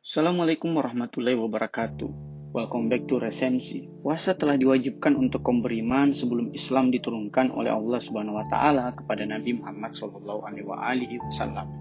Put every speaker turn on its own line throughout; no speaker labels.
Assalamualaikum warahmatullahi wabarakatuh. Welcome back to Resensi. Puasa telah diwajibkan untuk kaum beriman sebelum Islam diturunkan oleh Allah Subhanahu wa taala kepada Nabi Muhammad SAW.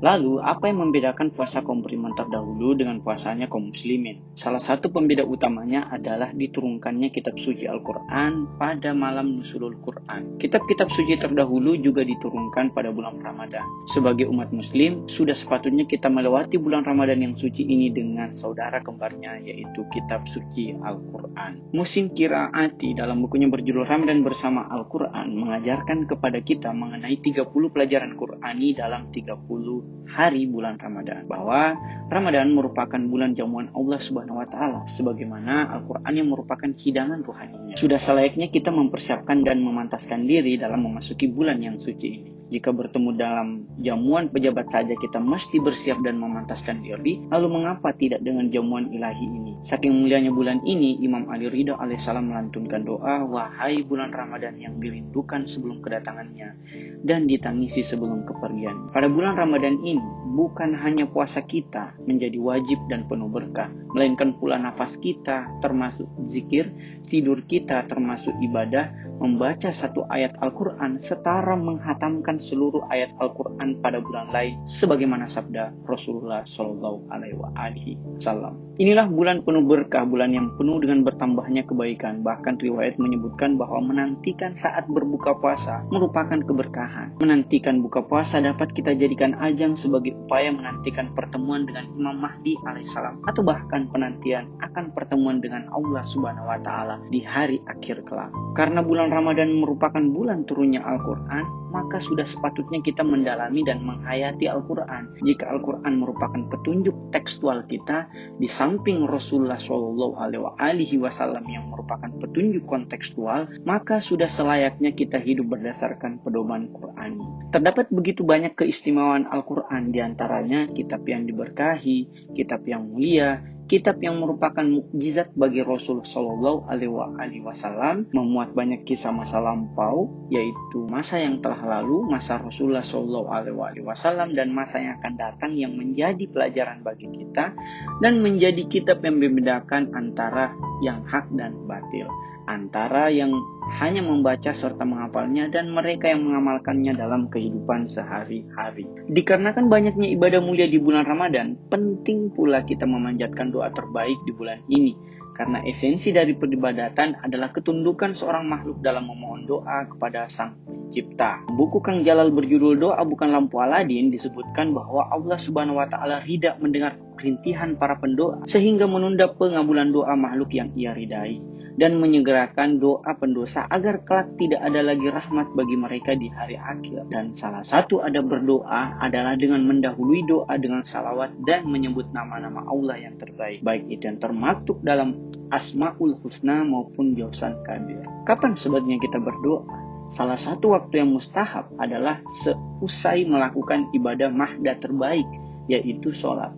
Lalu, apa yang membedakan puasa kaum beriman terdahulu dengan puasanya kaum muslimin? Salah satu pembeda utamanya adalah diturunkannya kitab suci Al-Qur'an pada malam nuzulul Qur'an. Kitab-kitab suci terdahulu juga diturunkan pada bulan Ramadan. Sebagai umat muslim, sudah sepatutnya kita melewati bulan Ramadan yang suci ini dengan saudara kembarnya, yaitu kitab suci Al-Quran. Musim Qiraati dalam bukunya berjudul Ramadan Bersama Al-Quran mengajarkan kepada kita mengenai 30 pelajaran Qurani dalam 30 hari bulan Ramadan, bahwa Ramadan merupakan bulan jamuan Allah Subhanahu wa taala sebagaimana Al-Quran yang merupakan hidangan rohaninya. Sudah selayaknya kita mempersiapkan dan memantaskan diri dalam memasuki bulan yang suci ini. Jika bertemu dalam jamuan pejabat saja kita mesti bersiap dan memantaskan diri, lalu mengapa tidak dengan jamuan ilahi ini? Saking mulianya bulan ini, Imam Ali Ridha alaihissalam melantunkan doa, "Wahai bulan Ramadan yang dirindukan sebelum kedatangannya dan ditangisi sebelum kepergian." Pada bulan Ramadan ini, bukan hanya puasa kita menjadi wajib dan penuh berkah, melainkan pula nafas kita termasuk zikir, tidur kita termasuk ibadah, membaca satu ayat Al-Quran setara menghatamkan seluruh ayat Al-Quran pada bulan lain, sebagaimana sabda Rasulullah Shallallahu Alaihi Wasallam. Inilah bulan penuh berkah, bulan yang penuh dengan bertambahnya kebaikan. Bahkan riwayat menyebutkan bahwa menantikan saat berbuka puasa merupakan keberkahan. Menantikan buka puasa dapat kita jadikan ajang sebagai upaya menantikan pertemuan dengan Imam Mahdi alaihissalam, atau bahkan penantian akan pertemuan dengan Allah Subhanahu wa taala di hari akhir kelak. Karena bulan Ramadan merupakan bulan turunnya Al-Quran, maka sudah sepatutnya kita mendalami dan menghayati Al-Quran. Jika Al-Quran merupakan petunjuk tekstual kita, di samping Rasulullah Shallallahu Alaihi Wasallam yang merupakan petunjuk kontekstual, maka sudah selayaknya kita hidup berdasarkan pedoman Qurani. Terdapat begitu banyak keistimewaan Al-Quran, diantaranya kitab yang diberkahi, kitab yang mulia, kitab yang merupakan mukjizat bagi Rasul Shallallahu Alaihi Wasallam, memuat banyak kisah masa lampau, yaitu masa yang telah lalu, masa Rasulullah Shallallahu Alaihi Wasallam, dan masa yang akan datang, yang menjadi pelajaran bagi kita dan menjadi kitab yang membedakan antara yang hak dan batil, antara yang hanya membaca serta menghafalnya dan mereka yang mengamalkannya dalam kehidupan sehari-hari. Dikarenakan banyaknya ibadah mulia di bulan Ramadan, penting pula kita memanjatkan doa terbaik di bulan ini, karena esensi dari peribadatan adalah ketundukan seorang makhluk dalam memohon doa kepada Sang Pencipta. Buku Kang Jalal berjudul Doa Bukan Lampu Aladin disebutkan bahwa Allah Subhanahu wa taala ridha mendengar rintihan para pendoa sehingga menunda pengabulan doa makhluk yang ia ridai, dan menyegerakan doa pendosa agar kelak tidak ada lagi rahmat bagi mereka di hari akhir. Dan salah satu adab berdoa adalah dengan mendahului doa dengan salawat dan menyebut nama-nama Allah yang terbaik, baik itu yang termaktub dalam Asmaul Husna maupun Jausan Kabir. Kapan sebaiknya kita berdoa? Salah satu waktu yang mustahab adalah seusai melakukan ibadah mahda terbaik, yaitu sholat.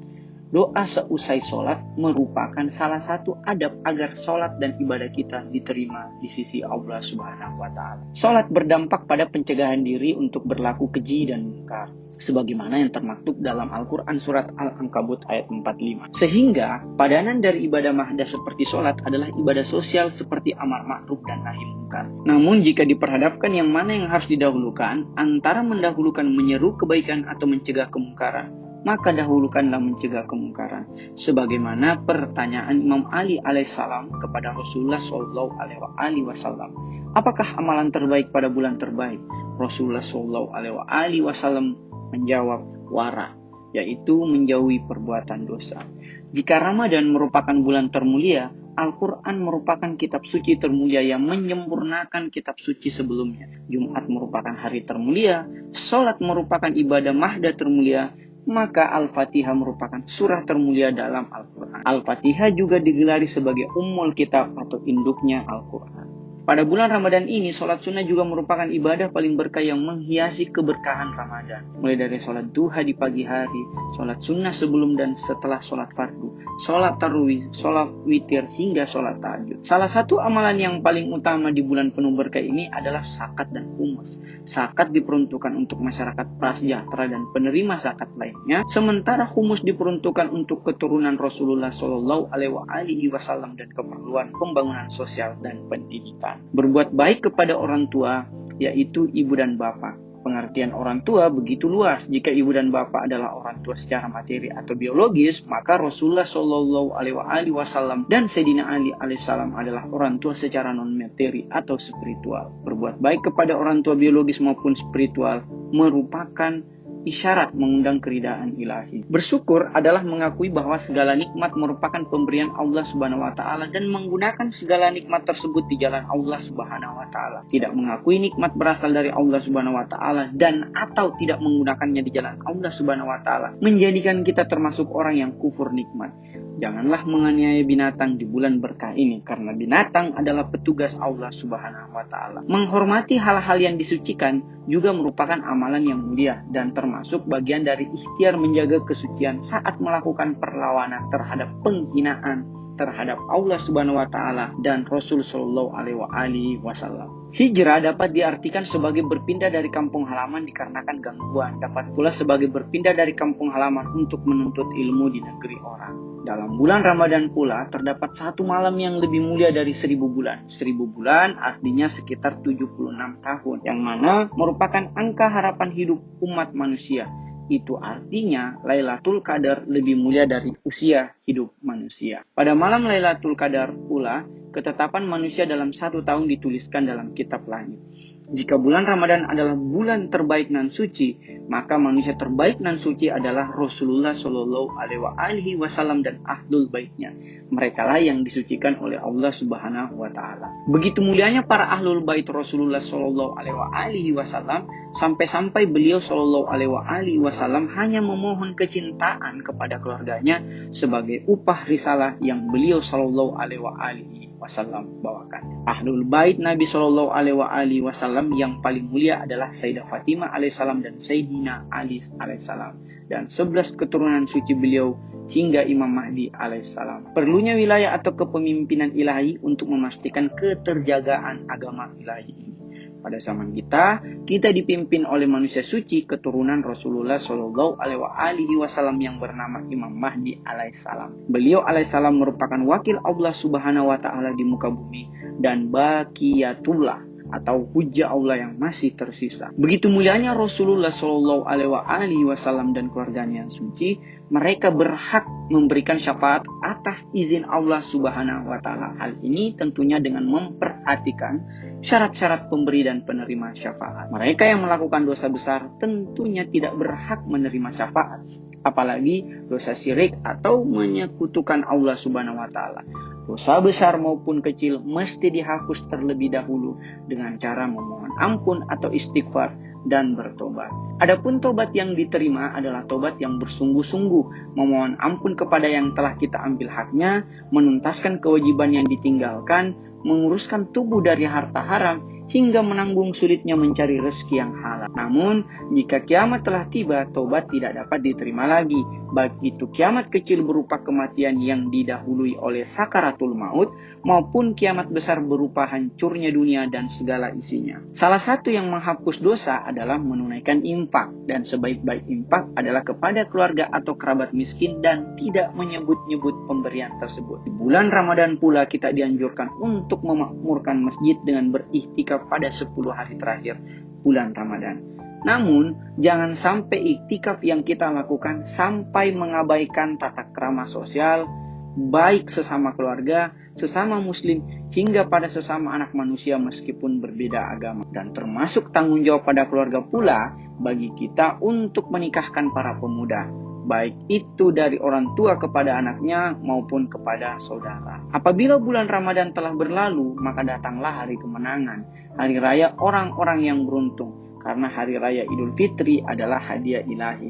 Doa seusai sholat merupakan salah satu adab agar sholat dan ibadah kita diterima di sisi Allah Subhanahu wa taala. Sholat berdampak pada pencegahan diri untuk berlaku keji dan mungkar, sebagaimana yang termaktub dalam Al-Quran surat Al-Ankabut ayat 45. Sehingga padanan dari ibadah mahda seperti sholat adalah ibadah sosial seperti amar ma'ruf dan nahi mungkar. Namun jika diperhadapkan yang mana yang harus didahulukan antara mendahulukan menyeru kebaikan atau mencegah kemungkaran, maka dahulukanlah mencegah kemungkaran. Sebagaimana pertanyaan Imam Ali alaihissalam kepada Rasulullah Shallallahu Alaihi Wasallam, apakah amalan terbaik pada bulan terbaik? Rasulullah Shallallahu Alaihi Wasallam menjawab, wara, yaitu menjauhi perbuatan dosa. Jika Ramadan merupakan bulan termulia, Al-Quran merupakan kitab suci termulia yang menyempurnakan kitab suci sebelumnya. Jumat merupakan hari termulia, sholat merupakan ibadah mahda termulia, maka Al-Fatihah merupakan surah termulia dalam Al-Quran. Al-Fatihah juga digelari sebagai ummul kitab atau induknya Al-Quran. Pada bulan Ramadan ini, sholat sunnah juga merupakan ibadah paling berkah yang menghiasi keberkahan Ramadan. Mulai dari sholat duha di pagi hari, sholat sunnah sebelum dan setelah sholat fardu, sholat tarawih, sholat witir, hingga sholat tahajud. Salah satu amalan yang paling utama di bulan penuh berkah ini adalah zakat dan humus. Zakat diperuntukkan untuk masyarakat prasejahtera dan penerima zakat lainnya, sementara humus diperuntukkan untuk keturunan Rasulullah Shallallahu Alaihi Wasallam dan keperluan pembangunan sosial dan pendidikan. Berbuat baik kepada orang tua, yaitu ibu dan bapak. Pengertian orang tua begitu luas. Jika ibu dan bapak adalah orang tua secara materi atau biologis, maka Rasulullah Shallallahu Alaihi Wasallam dan Sayyidina Ali alaihissalam adalah orang tua secara non materi atau spiritual. Berbuat baik kepada orang tua biologis maupun spiritual merupakan isyarat mengundang keridaan ilahi. Bersyukur adalah mengakui bahwa segala nikmat merupakan pemberian Allah Subhanahu wa taala dan menggunakan segala nikmat tersebut di jalan Allah Subhanahu wa taala. Tidak mengakui nikmat berasal dari Allah Subhanahu wa taala dan atau tidak menggunakannya di jalan Allah Subhanahu wa taala menjadikan kita termasuk orang yang kufur nikmat. Janganlah menganiaya binatang di bulan berkah ini, karena binatang adalah petugas Allah Subhanahu wa taala. Menghormati hal-hal yang disucikan juga merupakan amalan yang mulia dan termasuk bagian dari ikhtiar menjaga kesucian saat melakukan perlawanan terhadap penghinaan terhadap Allah Subhanahu wa taala dan Rasul Shallallahu Alaihi Wasallam. Hijrah dapat diartikan sebagai berpindah dari kampung halaman dikarenakan gangguan, dapat pula sebagai berpindah dari kampung halaman untuk menuntut ilmu di negeri orang. Dalam bulan Ramadan pula terdapat satu malam yang lebih mulia dari 1000 bulan. 1000 bulan artinya sekitar 76 tahun, yang mana merupakan angka harapan hidup umat manusia. Itu artinya Lailatul Qadar lebih mulia dari usia hidup manusia. Pada malam Lailatul Qadar pula, ketetapan manusia dalam 1 tahun dituliskan dalam kitab langit. Jika bulan Ramadan adalah bulan terbaik nan suci, maka manusia terbaik nan suci adalah Rasulullah Shallallahu Alaihi Wasallam dan ahlul baitnya. Mereka lah yang disucikan oleh Allah Subhanahu wa taala. Begitu mulianya para ahlul bait Rasulullah Shallallahu Alaihi Wasallam, sampai-sampai beliau Shallallahu Alaihi Wasallam hanya memohon kecintaan kepada keluarganya sebagai upah risalah yang beliau Shallallahu Alaihi Wasallam bawakan. Ahlul bait Nabi Shallallahu Alaihi Wasallam yang paling mulia adalah Sayyidah Fatimah alaihissalam dan Sayyidina Ali alaihissalam, dan 11 keturunan suci beliau hingga Imam Mahdi alaihissalam. Perlunya wilayah atau kepemimpinan ilahi untuk memastikan keterjagaan agama ilahi ini. Pada zaman kita dipimpin oleh manusia suci keturunan Rasulullah Shallallahu Alaihi Wasallam yang bernama Imam Mahdi alaihissalam. Beliau alaihissalam merupakan wakil Allah Subhanahu wa taala di muka bumi dan baqiyatullah atau hujjah Allah yang masih tersisa. Begitu mulianya Rasulullah Shallallahu Alaihi Wasallam dan keluarganya yang suci, mereka berhak memberikan syafaat atas izin Allah Subhanahu wa taala. Hal ini tentunya dengan memperhatikan syarat-syarat pemberi dan penerima syafaat. Mereka yang melakukan dosa besar tentunya tidak berhak menerima syafaat, apalagi dosa syirik atau menyekutukan Allah Subhanahu wa taala. Dosa besar maupun kecil mesti dihapus terlebih dahulu dengan cara memohon ampun atau istighfar dan bertobat. Adapun tobat yang diterima adalah tobat yang bersungguh-sungguh, memohon ampun kepada yang telah kita ambil haknya, menuntaskan kewajiban yang ditinggalkan, menguruskan tubuh dari harta haram, hingga menanggung sulitnya mencari rezeki yang halal. Namun, jika kiamat telah tiba, tobat tidak dapat diterima lagi, baik itu kiamat kecil berupa kematian yang didahului oleh sakaratul maut, maupun kiamat besar berupa hancurnya dunia dan segala isinya. Salah satu yang menghapus dosa adalah menunaikan infak, dan sebaik-baik infak adalah kepada keluarga atau kerabat miskin dan tidak menyebut-nyebut pemberian tersebut. Di bulan Ramadan pula kita dianjurkan untuk memakmurkan masjid dengan beriktikaf pada 10 hari terakhir bulan Ramadan. Namun, jangan sampai iktikaf yang kita lakukan sampai mengabaikan tata krama sosial, baik sesama keluarga, sesama muslim, hingga pada sesama anak manusia meskipun berbeda agama. Dan termasuk tanggung jawab pada keluarga pula bagi kita untuk menikahkan para pemuda, baik itu dari orang tua kepada anaknya maupun kepada saudara. Apabila bulan Ramadan telah berlalu, maka datanglah hari kemenangan, hari raya orang-orang yang beruntung, karena hari raya Idul Fitri adalah hadiah ilahi.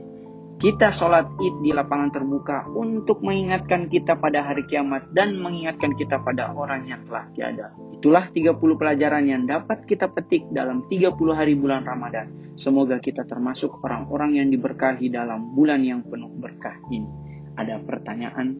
Kita sholat id di lapangan terbuka untuk mengingatkan kita pada hari kiamat dan mengingatkan kita pada orang yang telah tiada. Itulah 30 pelajaran yang dapat kita petik dalam 30 hari bulan Ramadan. Semoga kita termasuk orang-orang yang diberkahi dalam bulan yang penuh berkah ini. Ada pertanyaan?